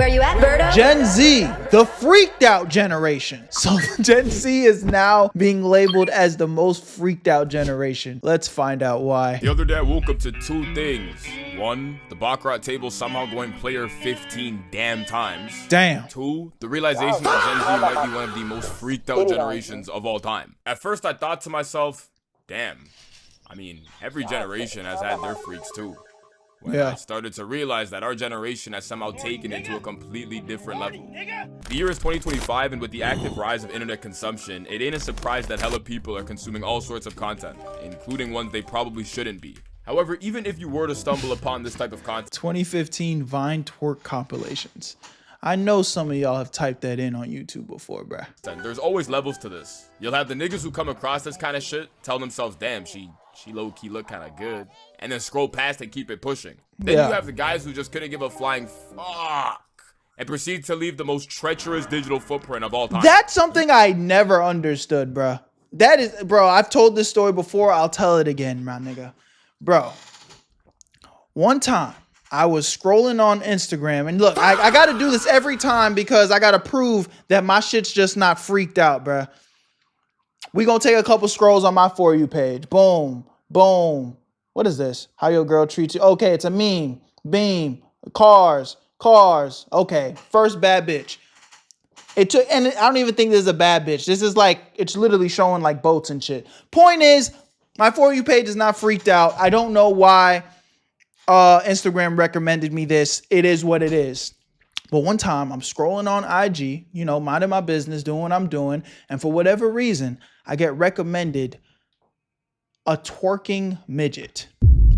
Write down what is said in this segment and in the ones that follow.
Where you at, Berto? Gen Z, the freaked out generation. So Gen Z is now being labeled as the most freaked out generation. Let's find out why. The other day I woke up to two things. One, the Baccarat table somehow going player 15 damn times. Damn. Two, the realization that Gen Z might be one of the most freaked out generations of all time. At first I thought to myself, damn, I mean, every generation has had their freaks too. When I started to realize that our generation has somehow taken it to a completely different level. The year is 2025, and with the active rise of internet consumption, it ain't a surprise that hella people are consuming all sorts of content, including ones they probably shouldn't be. However, even if you were to stumble upon this type of content, 2015 Vine twerk compilations. I know some of y'all have typed that in on YouTube before, bruh. there's always levels to this. You'll have the niggas who come across this kind of shit, tell themselves, damn, she low-key look kind of good, and then scroll past and keep it pushing. Then you have the guys who just couldn't give a flying fuck and proceed to leave the most treacherous digital footprint of all time. That's something I never understood, bruh. That is, bro, I've told this story before. I'll tell it again, my nigga. Bro, one time I was scrolling on Instagram, and look, I got to do this every time because I got to prove that my shit's just not freaked out, bruh. We gonna take a couple scrolls on my For You page. Boom, boom. What is this? How your girl treats you? Okay, it's a meme. Beam. Cars. Okay, first bad bitch. It took, and I don't even think this is a bad bitch. This is like, it's literally showing like boats and shit. Point is, my For You page is not freaked out. I don't know why Instagram recommended me this. It is what it is. But one time I'm scrolling on IG, you know, minding my business, doing what I'm doing. And for whatever reason, I get recommended a twerking midget,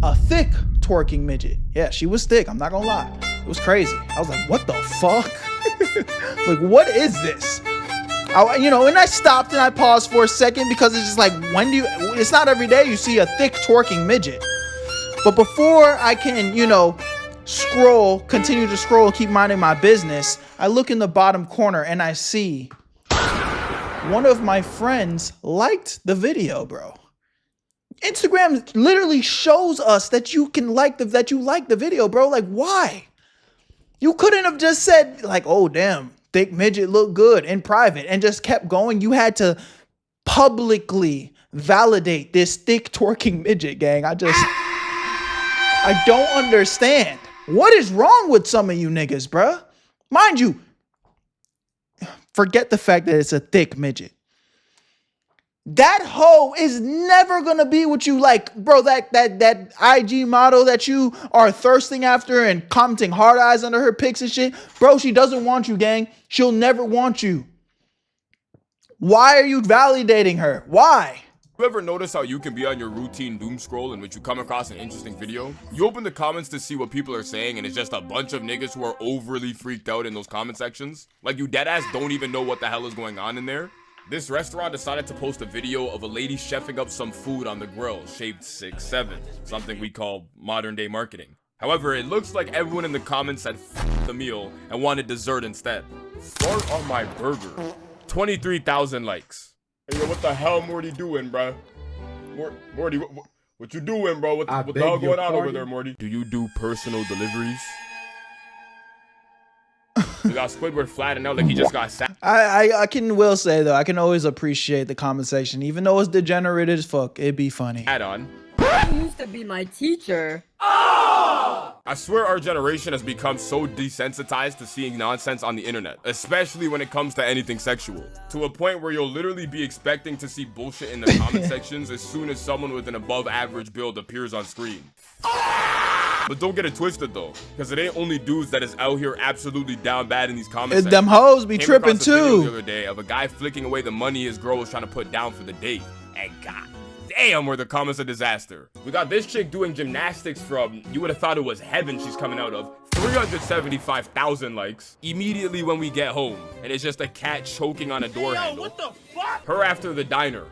a thick twerking midget. Yeah, she was thick. I'm not gonna lie. It was crazy. I was like, what the fuck? Like, what is this? And I stopped and I paused for a second because it's just like, it's not every day you see a thick twerking midget. But before I can, continue to scroll, keep minding my business, I look in the bottom corner and I see one of my friends liked the video, bro. Instagram literally shows us that you can like the video, bro. Like, why? You couldn't have just said like, oh damn, thick midget look good in private and just kept going. You had to publicly validate this thick twerking midget, gang. I don't understand. What is wrong with some of you niggas, bruh? Mind you, forget the fact that it's a thick midget. That hoe is never gonna be what you like, bro. That IG model that you are thirsting after and commenting hard eyes under her pics and shit, bro, she doesn't want you, gang. She'll never want you. Why are you validating her? Why? You ever notice how you can be on your routine doom scroll in which you come across an interesting video? You open the comments to see what people are saying, and it's just a bunch of niggas who are overly freaked out in those comment sections. Like, you deadass don't even know what the hell is going on in there. This restaurant decided to post a video of a lady chefing up some food on the grill, shaped 6'7", something we call modern day marketing. However, it looks like everyone in the comments said f the meal and wanted dessert instead. Fart on my burger. 23,000 likes. Hey, yo, what the hell Morty doing, bro? Morty, what you doing, bro? What the hell going on over there, Morty? Do you do personal deliveries? We got Squidward flattened out like he just got sacked. I will say though, I can always appreciate the conversation, even though it's degenerate as fuck. It'd be funny. Add on. You used to be my teacher. I swear our generation has become so desensitized to seeing nonsense on the internet, especially when it comes to anything sexual, to a point where you'll literally be expecting to see bullshit in the comment sections as soon as someone with an above average build appears on screen. But don't get it twisted though, because it ain't only dudes that is out here absolutely down bad in these comments. Them hoes be tripping too. The other day of a guy flicking away the money his girl was trying to put down for the date, and god damn, were the comments a disaster. We got this chick doing gymnastics from, you would have thought it was heaven she's coming out of, 375,000 likes immediately when we get home, and it's just a cat choking on a door handle. What the fuck? Her after the diner,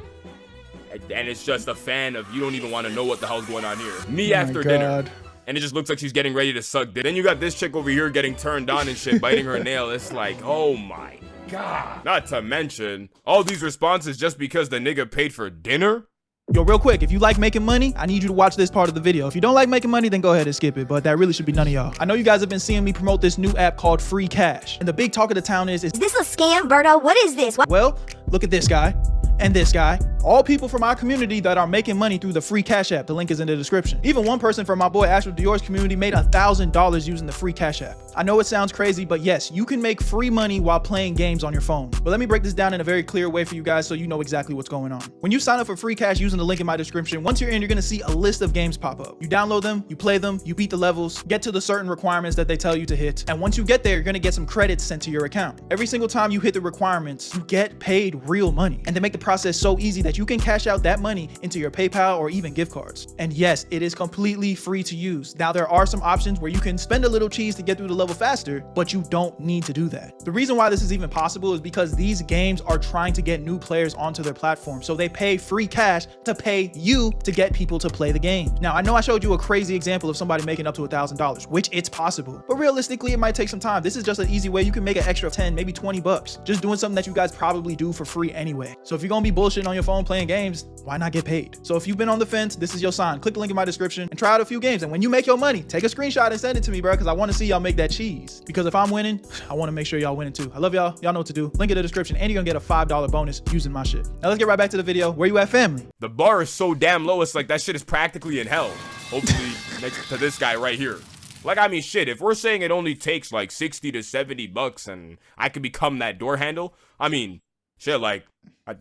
and it's just a fan of, you don't even want to know what the hell's going on here. Me after dinner, and it just looks like she's getting ready to suck dick. Then you got this chick over here getting turned on and shit, biting her nail. It's like, oh my god. Not to mention all these responses just because the nigga paid for dinner. Yo, real quick, if you like making money, I need you to watch this part of the video. If you don't like making money, then go ahead and skip it, but that really should be none of y'all. I know you guys have been seeing me promote this new app called Free Cash, and the big talk of the town is this a scam, Berto? What is this? well, look at this guy and this guy, all people from our community that are making money through the Free Cash app. The link is in the description. Even one person from my boy Astro Dior's community made $1,000 using the Free Cash app. I know it sounds crazy, but yes, you can make free money while playing games on your phone. But let me break this down in a very clear way for you guys so you know exactly what's going on. When you sign up for Free Cash using the link in my description, once you're in, you're gonna see a list of games pop up. You download them, you play them, you beat the levels, get to the certain requirements that they tell you to hit. And once you get there, you're gonna get some credits sent to your account. Every single time you hit the requirements, you get paid real money. And they make the process so easy that you can cash out that money into your PayPal or even gift cards. And yes, it is completely free to use. Now, there are some options where you can spend a little cheese to get through the level faster, but you don't need to do that. The reason why this is even possible is because these games are trying to get new players onto their platform. So they pay free cash to pay you to get people to play the game. Now, I know I showed you a crazy example of somebody making up to $1,000, which it's possible, but realistically, it might take some time. This is just an easy way you can make an extra 10, maybe 20 bucks, just doing something that you guys probably do for free anyway. So if you're gonna be bullshitting on your phone playing games, why not get paid? So if you've been on the fence, this is your sign. Click the link in my description and try out a few games. And when you make your money, take a screenshot and send it to me, bro, because I want to see y'all make that cheese. Because if I'm winning, I want to make sure y'all winning too. I love y'all. Y'all know what to do. Link in the description, and you're gonna get a $5 bonus using my shit. Now let's get right back to the video. Where you at, family? The bar is so damn low, it's like that shit is practically in hell. Hopefully next to this guy right here. Like, I mean, shit, if we're saying it only takes like 60 to 70 bucks and I could become that door handle, I mean, shit, like,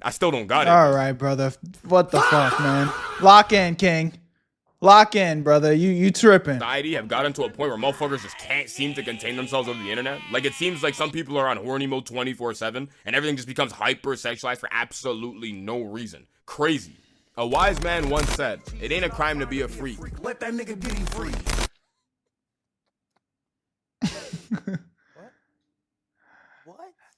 I still don't got it. All right, brother. What the fuck, man? Lock in, King. Lock in, brother. You tripping. Society have gotten to a point where motherfuckers just can't seem to contain themselves over the internet. Like, it seems like some people are on horny mode 24/7 and everything just becomes hyper sexualized for absolutely no reason. Crazy. A wise man once said, it ain't a crime to be a freak. Let that nigga get him free.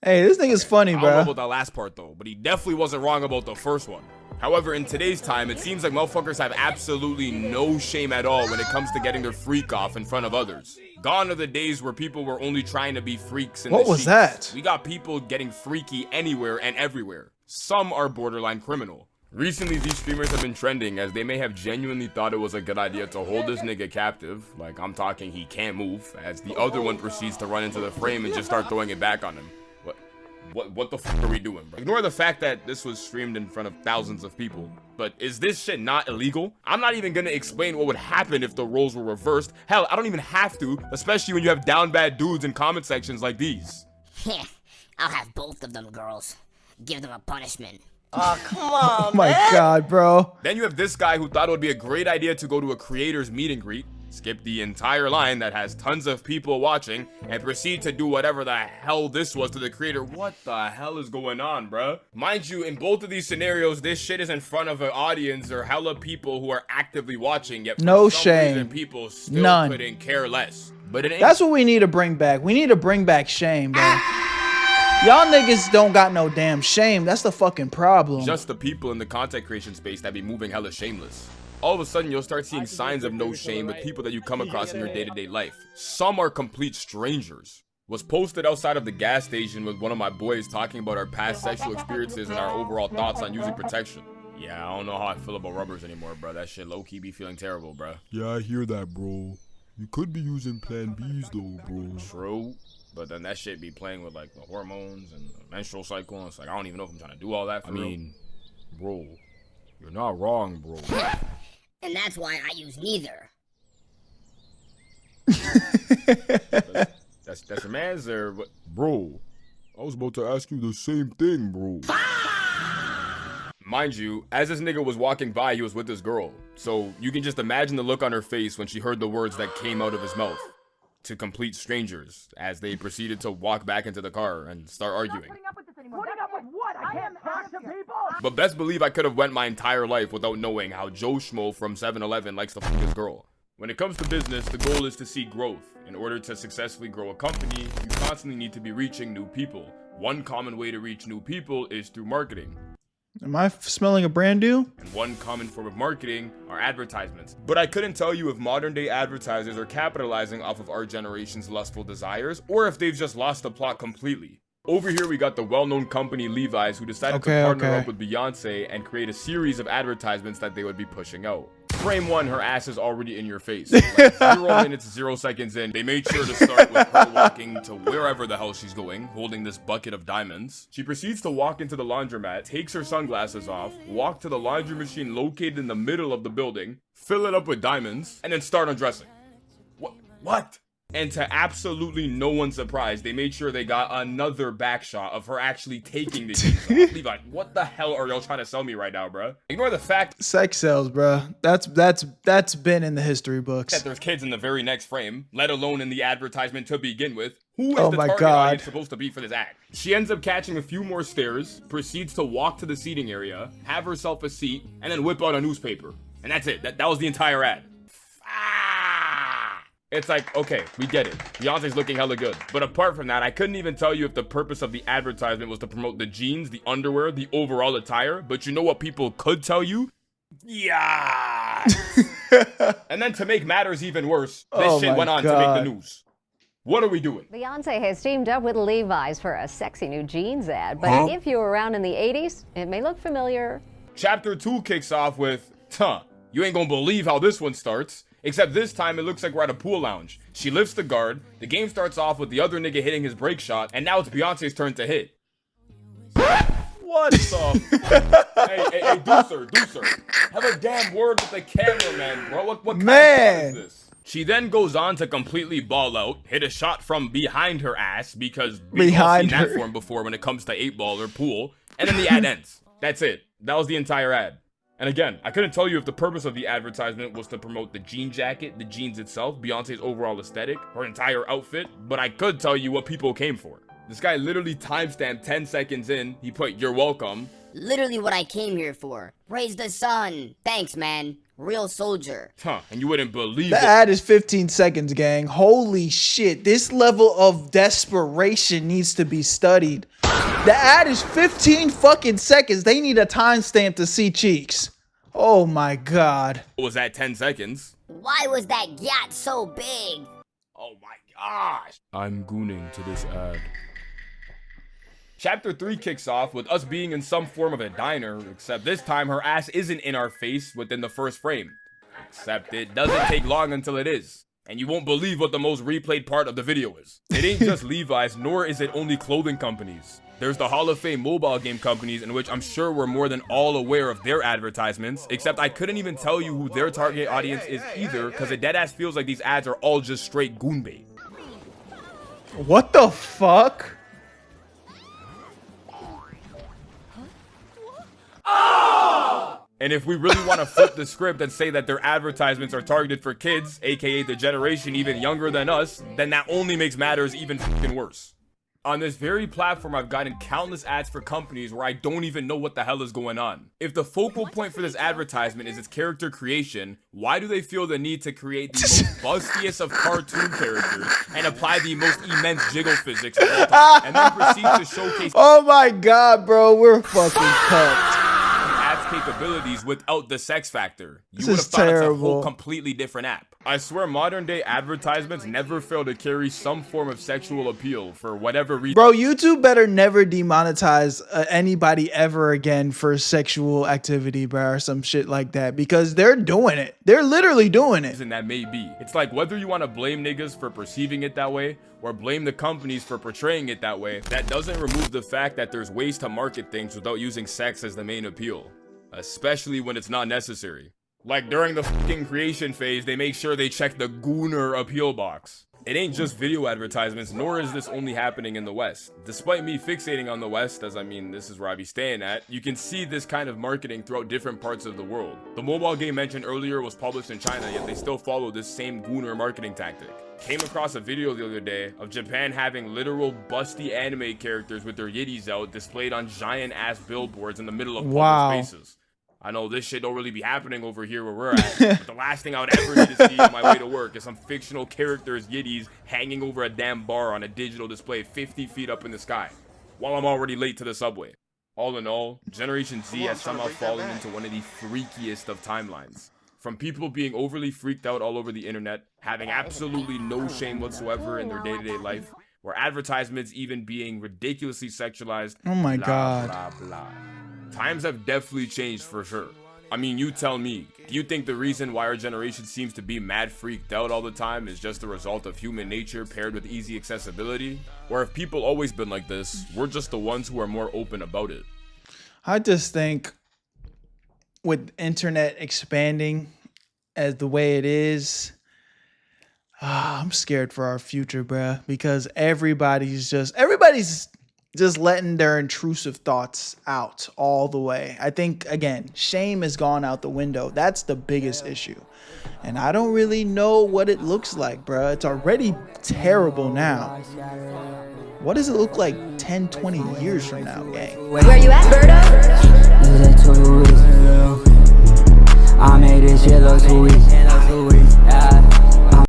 Hey, this thing is funny, I don't know bro. about that last part though, but he definitely wasn't wrong about the first one. However, in today's time, it seems like motherfuckers have absolutely no shame at all when it comes to getting their freak off in front of others. Gone are the days where people were only trying to be freaks in the What was sheets. that? We got people getting freaky anywhere and everywhere. Some are borderline criminal. Recently, these streamers have been trending as they may have genuinely thought it was a good idea to hold this nigga captive, like I'm talking he can't move, as the other one proceeds to run into the frame and just start throwing it back on him. What the fuck are we doing, bro? Ignore the fact that this was streamed in front of thousands of people, but is this shit not illegal? I'm not even gonna explain what would happen if the roles were reversed. Hell, I don't even have to, especially when you have down bad dudes in comment sections like these. I'll have both of them girls. Give them a punishment. Oh, come on, Oh my god, bro. Then you have this guy who thought it would be a great idea to go to a creator's meet and greet, skip the entire line that has tons of people watching, and proceed to do whatever the hell this was to the creator. What the hell is going on, bruh? Mind you, in both of these scenarios, this shit is in front of an audience or hella people who are actively watching, yet for No some shame. reason, people still None. couldn't care less. But it ain't. That's what we need to bring back. We need to bring back shame, bro. Y'all niggas don't got no damn shame. That's the fucking problem. Just the people in the content creation space that be moving hella shameless. All of a sudden, you'll start seeing signs of no shame with people that you come across in your day-to-day life. Some are complete strangers. Was posted outside of the gas station with one of my boys talking about our past sexual experiences and our overall thoughts on using protection. Yeah, I don't know how I feel about rubbers anymore, bro. That shit low-key be feeling terrible, bro. Yeah, I hear that, bro. You could be using Plan Bs though, bro. True. But then that shit be playing with like the hormones and the menstrual cycle. And it's like, I don't even know if I'm trying to do all that for real. Bro, you're not wrong, bro. And that's why I use neither. That's your man's or what? Bro, I was about to ask you the same thing, bro. Mind you, as this nigga was walking by, he was with this girl. So you can just imagine the look on her face when she heard the words that came out of his mouth. To complete strangers, as they proceeded to walk back into the car and start arguing. But best believe I could have went my entire life without knowing how Joe Schmo from 7-Eleven likes to fuck his girl. When it comes to business, the goal is to see growth. In order to successfully grow a company, you constantly need to be reaching new people. One common way to reach new people is through marketing. Am I smelling a brand new? And one common form of marketing are advertisements. But I couldn't tell you if modern day advertisers are capitalizing off of our generation's lustful desires, or if they've just lost the plot completely. Over here, we got the well-known company Levi's, who decided to partner up with Beyonce and create a series of advertisements that they would be pushing out. Frame 1, her ass is already in your face. Like 0 minutes, 0 seconds in, they made sure to start with her walking to wherever the hell she's going, holding this bucket of diamonds. She proceeds to walk into the laundromat, takes her sunglasses off, walk to the laundry machine located in the middle of the building, fill it up with diamonds, and then start undressing. What? And to absolutely no one's surprise, they made sure they got another back shot of her actually taking the jeans off. Levi, what the hell are y'all trying to sell me right now, bro? Ignore the fact sex sells, bro. That's been in the history books. that there's kids in the very next frame, let alone in the advertisement to begin with. Who is the my target God. audience supposed to be for this ad? She ends up catching a few more stairs, proceeds to walk to the seating area, have herself a seat, and then whip out a newspaper. And that's it. That was the entire ad. It's like, okay, we get it. Beyonce's looking hella good. But apart from that, I couldn't even tell you if the purpose of the advertisement was to promote the jeans, the underwear, the overall attire. But you know what people could tell you? Yeah. And then to make matters even worse, this shit went on to make the news. What are we doing? Beyonce has teamed up with Levi's for a sexy new jeans ad. But if you were around in the 80s, it may look familiar. Chapter 2 kicks off with, you ain't gonna believe how this one starts. Except this time, it looks like we're at a pool lounge. She lifts the guard, the game starts off with the other nigga hitting his break shot, and now it's Beyonce's turn to hit. What the? Hey, Deucer. Have a damn word with the cameraman, bro. What kind of shot is this? She then goes on to completely ball out, hit a shot from behind her ass, because we've all seen that form before when it comes to 8-ball or pool, and then the ad ends. That's it. That was the entire ad. And again, I couldn't tell you if the purpose of the advertisement was to promote the jean jacket, the jeans itself, Beyonce's overall aesthetic, her entire outfit, but I could tell you what people came for. This guy literally timestamped 10 seconds in, he put, "You're welcome." Literally what I came here for. Praise the sun. Thanks, man. Real soldier. And you wouldn't believe The it. ad is 15 seconds, gang. Holy shit. This level of desperation needs to be studied. The ad is 15 fucking seconds. They need a timestamp to see cheeks. Oh my God. What was that, 10 seconds? Why was that yacht so big? Oh my gosh. I'm gooning to this ad. Chapter 3 kicks off with us being in some form of a diner, except this time her ass isn't in our face within the first frame. Except it doesn't take long until it is. And you won't believe what the most replayed part of the video is. It ain't just Levi's, nor is it only clothing companies. There's the Hall of Fame mobile game companies, in which I'm sure we're more than all aware of their advertisements, except I couldn't even tell you who their target audience is either, because it deadass feels like these ads are all just straight goon bait. What the fuck? And if we really want to flip the script and say that their advertisements are targeted for kids, aka the generation even younger than us, then that only makes matters even fucking worse. On this very platform, I've gotten countless ads for companies where I don't even know what the hell is going on. If the focal point for this advertisement is its character creation, why do they feel the need to create the most bustiest of cartoon characters and apply the most immense jiggle physics of all time, and then proceed to showcase Oh my God, bro. We're fucking cooked. capabilities without the sex factor? You This would have is thought it's a terrible. whole completely different app. I swear modern day advertisements never fail to carry some form of sexual appeal for whatever reason. Bro, YouTube better never demonetize anybody ever again for sexual activity, bro, or some shit like that, because they're doing it. They're literally doing it. And that may be. It's like whether you want to blame niggas for perceiving it that way or blame the companies for portraying it that way, that doesn't remove the fact that there's ways to market things without using sex as the main appeal. Especially when it's not necessary. Like during the fucking creation phase, they make sure they check the Gooner appeal box. It ain't just video advertisements, nor is this only happening in the West. Despite me fixating on the West, as I mean, this is where I be staying at, you can see this kind of marketing throughout different parts of the world. The mobile game mentioned earlier was published in China, yet they still follow this same Gooner marketing tactic. Came across a video the other day of Japan having literal busty anime characters with their yiddies out displayed on giant ass billboards in the middle of public spaces. I know this shit don't really be happening over here where we're at, but the last thing I would ever need to see on my way to work is some fictional characters' yiddies hanging over a damn bar on a digital display 50 feet up in the sky, while I'm already late to the subway. All in all, Generation Z has somehow fallen into one of the freakiest of timelines. From people being overly freaked out all over the internet, having absolutely no shame whatsoever in their day-to-day life, or advertisements even being ridiculously sexualized. Oh my blah, God. blah, blah. Times have definitely changed for sure. I mean, you tell me, do you think the reason why our generation seems to be mad freaked out all the time is just the result of human nature paired with easy accessibility? Or have people always been like this, we're just the ones who are more open about it? I just think with internet expanding as the way it is, I'm scared for our future, bruh, because everybody's just letting their intrusive thoughts out all the way. I think, again, shame has gone out the window. That's the biggest issue. And I don't really know what it looks like, bruh. It's already terrible now. What does it look like 10, 20 years from now, gang? Where you at, Berto? I made this shit look too easy.